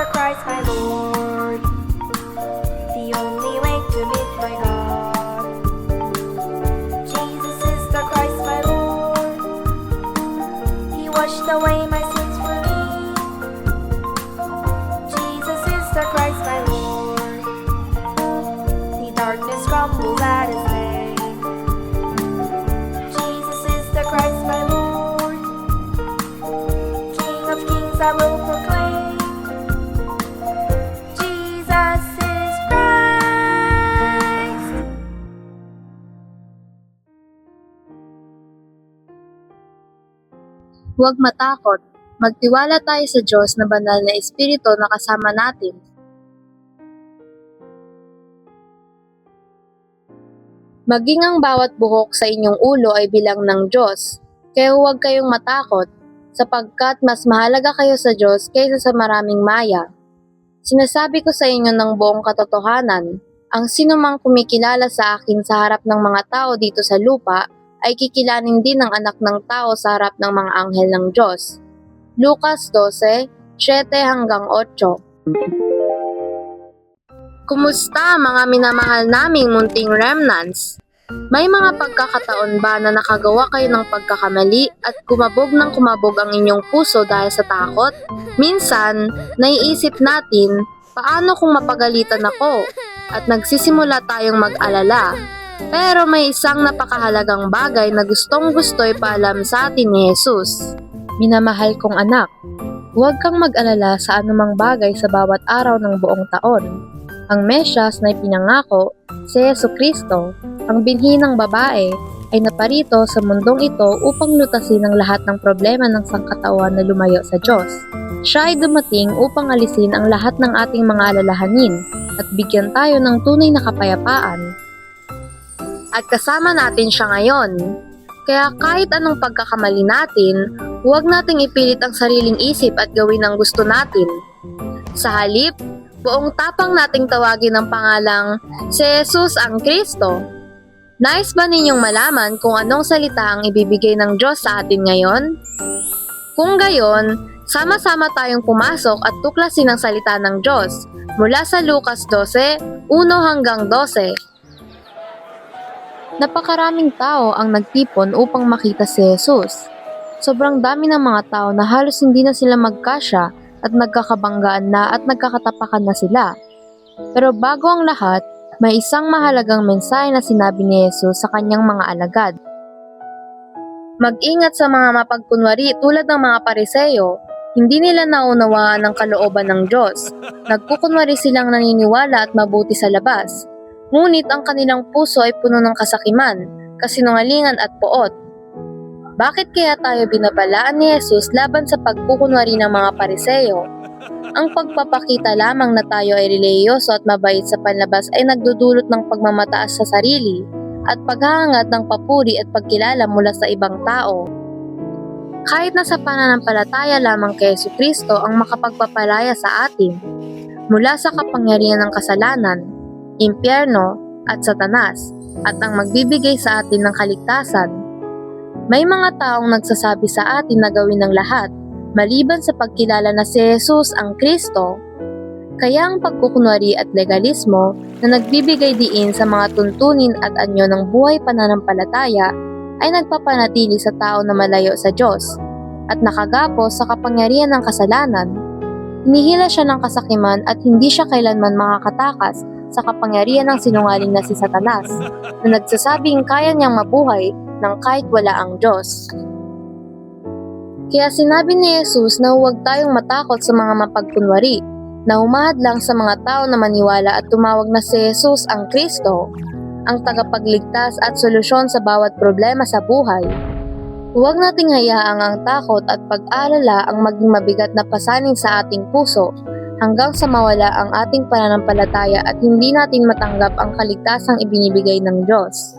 the Christ my Lord, the only way to meet my God. Jesus is the Christ my Lord, He washed away my sins for me. Jesus is the Christ my Lord, the darkness crumbles at His name. Jesus is the Christ my Lord, King of kings I will proclaim. Jesus is Christ. Huwag matakot. Magtiwala tayo sa Diyos na banal na Espiritu na kasama natin. Maging ang bawat buhok sa inyong ulo ay bilang ng Diyos. Kaya huwag kayong matakot, sapagkat mas mahalaga kayo sa Diyos kaysa sa maraming maya. Sinasabi ko sa inyo ng buong katotohanan, ang sinumang kumikilala sa akin sa harap ng mga tao dito sa lupa, ay kikilanin din ng anak ng tao sa harap ng mga anghel ng Diyos. Lucas 12:7-8. Kumusta mga minamahal naming munting remnants? May mga pagkakataon ba na nakagawa kayo ng pagkakamali at kumabog ang inyong puso dahil sa takot? Minsan, naiisip natin, paano kung mapagalitan ako? At nagsisimula tayong mag-alala. Pero may isang napakahalagang bagay na gustong-gusto ipaalam sa atin ni Jesus. Minamahal kong anak, huwag kang mag-alala sa anumang bagay sa bawat araw ng buong taon. Ang Mesyas na ipinangako, si Jesucristo, ang binhi ng babae, ay naparito sa mundong ito upang lutasin ang lahat ng problema ng sangkatauhan na lumayo sa Diyos. Siya ay dumating upang alisin ang lahat ng ating mga alalahanin at bigyan tayo ng tunay na kapayapaan. At kasama natin siya ngayon. Kaya kahit anong pagkakamali natin, huwag nating ipilit ang sariling isip at gawin ang gusto natin. Sa halip, buong tapang nating tawagin ang pangalang si Jesus ang Kristo. Nais ba ninyong malaman kung anong salita ang ibibigay ng Diyos sa atin ngayon? Kung gayon, sama-sama tayong pumasok at tuklasin ang salita ng Diyos mula sa Lucas 12:1-12. Napakaraming tao ang nagtipon upang makita si Jesus. Sobrang dami ng mga tao na halos hindi na sila magkasya at nagkakabanggaan na at nagkakatapakan na sila. Pero bago ang lahat, may isang mahalagang mensahe na sinabi ni Jesus sa kanyang mga alagad. Mag-ingat sa mga mapagkunwari tulad ng mga Pariseo. Hindi nila naunawaan ang kalooban ng Diyos. Nagkukunwari silang naniniwala at mabuti sa labas. Ngunit ang kanilang puso ay puno ng kasakiman, kasinungalingan at poot. Bakit kaya tayo binabalaan ni Jesus laban sa pagkukunwari ng mga Pariseo? Ang pagpapakita lamang na tayo ay relihiyoso at mabait sa panlabas ay nagdudulot ng pagmamataas sa sarili at paghahangad ng papuri at pagkilala mula sa ibang tao. Kahit nasa pananampalataya lamang kay Jesucristo ang makapagpapalaya sa atin mula sa kapangyarihan ng kasalanan, impyerno at Satanas at ang magbibigay sa atin ng kaligtasan. May mga taong nagsasabi sa atin na gawin ng lahat maliban sa pagkilala na si Jesus ang Kristo. Kaya ang pagkukunwari at legalismo na nagbibigay diin sa mga tuntunin at anyo ng buhay pananampalataya ay nagpapanatili sa tao na malayo sa Diyos at nakagapos sa kapangyarihan ng kasalanan. Hinihila siya ng kasakiman at hindi siya kailanman makakatakas sa kapangyarihan ng sinungaling na si Satanas na nagsasabing kaya niyang mabuhay ng kahit wala ang Diyos. Kaya sinabi ni Jesus na huwag tayong matakot sa mga mapagkunwari, na humahad lang sa mga tao na maniwala at tumawag na si Jesus ang Kristo, ang tagapagligtas at solusyon sa bawat problema sa buhay. Huwag nating hayaang ang takot at pag-alala ang maging mabigat na pasanin sa ating puso hanggang sa mawala ang ating pananampalataya at hindi natin matanggap ang kaligtasang ibinibigay ng Diyos.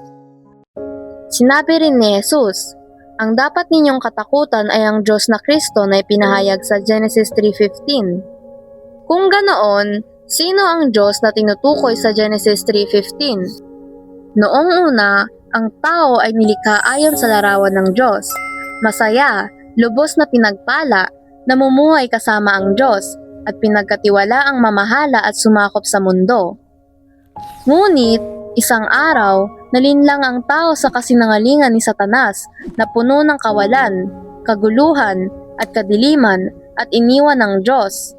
Sinabi rin ni Jesus, ang dapat ninyong katakutan ay ang Diyos na Kristo na ipinahayag sa Genesis 3:15. Kung ganoon, sino ang Diyos na tinutukoy sa Genesis 3:15? Noong una, ang tao ay nilikha ayon sa larawan ng Diyos. Masaya, lubos na pinagpala, namumuhay kasama ang Diyos, at pinagkatiwala ang mamahala at sumakop sa mundo. Ngunit, isang araw, nalinlang ang tao sa kasinungalingan ni Satanas na puno ng kawalan, kaguluhan, at kadiliman at iniwan ng Diyos.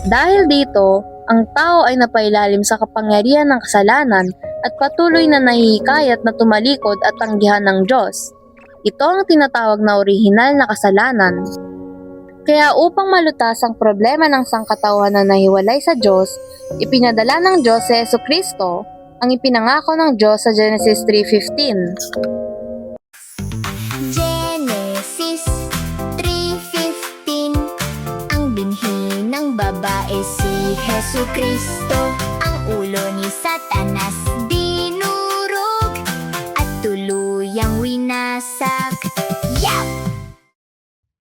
Dahil dito, ang tao ay napailalim sa kapangyarihan ng kasalanan at patuloy na nahihikayat na tumalikod at tanggihan ng Diyos. Ito ang tinatawag na orihinal na kasalanan. Kaya upang malutas ang problema ng sangkatauhan na nahiwalay sa Diyos, ipinadala ng Diyos si Jesucristo, ang ipinangako ng Diyos sa Genesis 3:15. Genesis 3:15. Ang binhi ng babae si Jesucristo, ang ulo ni Satanas dinurog at tuluyang winasak. Yup!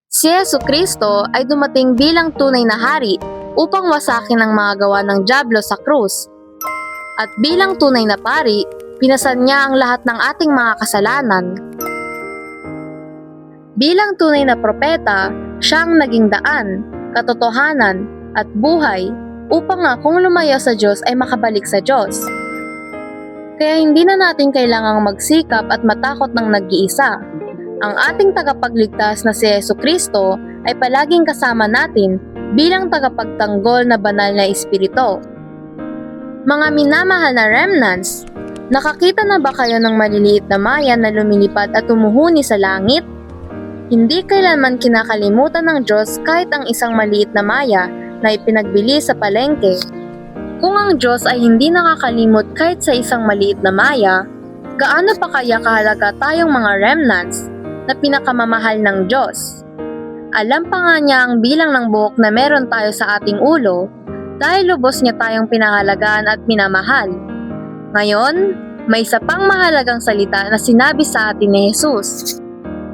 Si Jesucristo ay dumating bilang tunay na hari upang wasakin ang mga gawa ng dyablo sa krus. At bilang tunay na pari, pinasan niya ang lahat ng ating mga kasalanan. Bilang tunay na propeta, siya ang naging daan, katotohanan, at buhay upang nga kung lumayo sa Diyos ay makabalik sa Diyos. Kaya hindi na natin kailangang magsikap at matakot ng nag-iisa. Ang ating tagapagligtas na si Jesucristo ay palaging kasama natin bilang tagapagtanggol na banal na espiritu. Mga minamahal na remnants, nakakita na ba kayo ng maliliit na maya na lumilipad at tumuhuni sa langit? Hindi kailanman kinakalimutan ng Diyos kahit ang isang maliit na maya na ipinagbili sa palengke. Kung ang Diyos ay hindi nakakalimot kahit sa isang maliit na maya, gaano pa kaya kahalaga tayong mga remnants na pinakamamahal ng Diyos? Alam pa nga niya ang bilang ng buhok na meron tayo sa ating ulo dahil lubos niya tayong pinahalagaan at minamahal. Ngayon, may isa pang mahalagang salita na sinabi sa atin ni Jesus.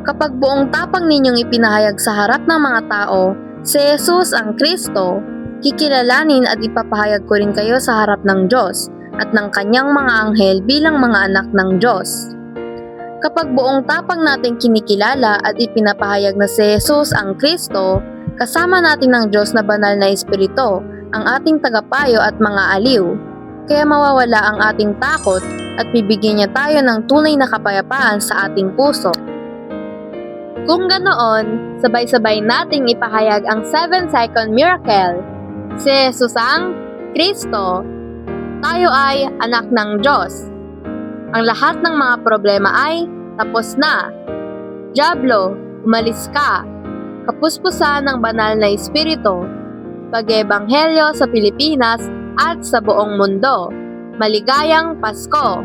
Kapag buong tapang ninyong ipinahayag sa harap ng mga tao, si Jesus ang Kristo, kikilalanin at ipapahayag ko rin kayo sa harap ng Diyos at ng kanyang mga anghel bilang mga anak ng Diyos. Kapag buong tapang natin kinikilala at ipinapahayag na si Jesus ang Kristo, kasama natin ng Diyos na banal na espiritu, ang ating tagapayo at mga aliw. Kaya mawawala ang ating takot at bibigyan niya tayo ng tunay na kapayapaan sa ating puso. Kung ganoon, sabay-sabay nating ipahayag ang 7-second miracle. Si Jesus ang Kristo. Tayo ay anak ng Diyos. Ang lahat ng mga problema ay tapos na. Dyablo, umalis ka. Kapuspusan ng banal na espiritu. Pag-ebanghelyo sa Pilipinas at sa buong mundo. Maligayang Pasko!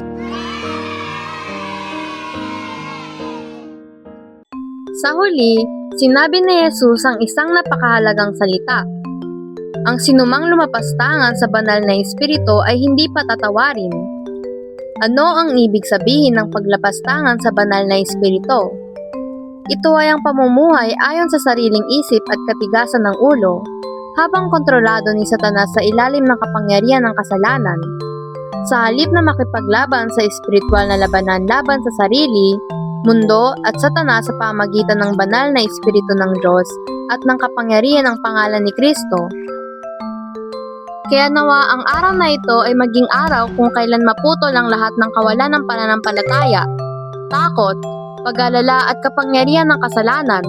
Sa huli, sinabi ni Jesus ang isang napakahalagang salita. Ang sinumang lumapastangan sa banal na espiritu ay hindi patatawarin. Ano ang ibig sabihin ng paglapastangan sa banal na espiritu? Ito ay ang pamumuhay ayon sa sariling isip at katigasan ng ulo, habang kontrolado ni Satanas sa ilalim ng kapangyarihan ng kasalanan. Sa halip na makipaglaban sa espiritual na labanan laban sa sarili, mundo at Satanas sa pamagitan ng banal na espiritu ng Diyos at ng kapangyarihan ng pangalan ni Kristo. Kaya nawa ang araw na ito ay maging araw kung kailan maputol ang lahat ng kawalan ng pananampalataya, takot, pag-alala at kapangyarihan ng kasalanan,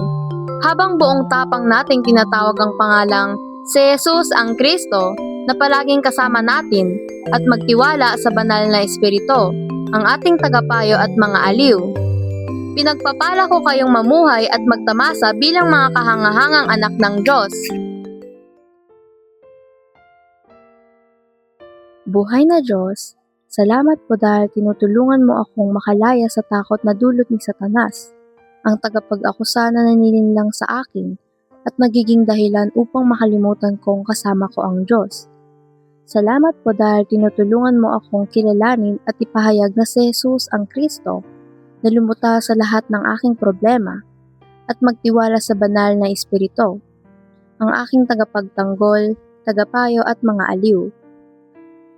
habang buong tapang nating tinatawag ang pangalang si Jesus ang Kristo na palaging kasama natin at magtiwala sa banal na espiritu, ang ating tagapayo at mga aliw. Pinagpapala ko kayong mamuhay at magtamasa bilang mga kahangahangang anak ng Diyos. Buhay na Diyos, salamat po dahil tinutulungan mo akong makalaya sa takot na dulot ni Satanas, ang tagapag-akusa na nanininlang sa akin at nagiging dahilan upang makalimutan kong kasama ko ang Diyos. Salamat po dahil tinutulungan mo akong kilalanin at ipahayag na si Jesus ang Kristo na lumuta sa lahat ng aking problema at magtiwala sa banal na espiritu, ang aking tagapagtanggol, tagapayo at mga aliw.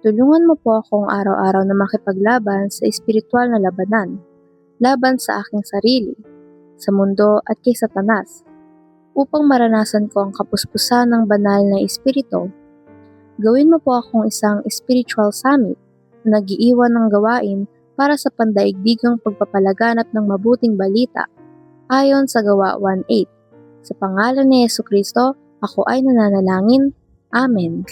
Tulungan mo po akong araw-araw na makipaglaban sa espiritual na labanan, laban sa aking sarili, sa mundo at kay Satanas. upang maranasan ko ang kapuspusan ng banal na espiritu. Gawin mo po akong isang spiritual summit na nag-iiwan ng gawain para sa pandaigdigang pagpapalaganap ng mabuting balita ayon sa Gawa 1:8. Sa pangalan ni Jesucristo, ako ay nananalangin. Amen.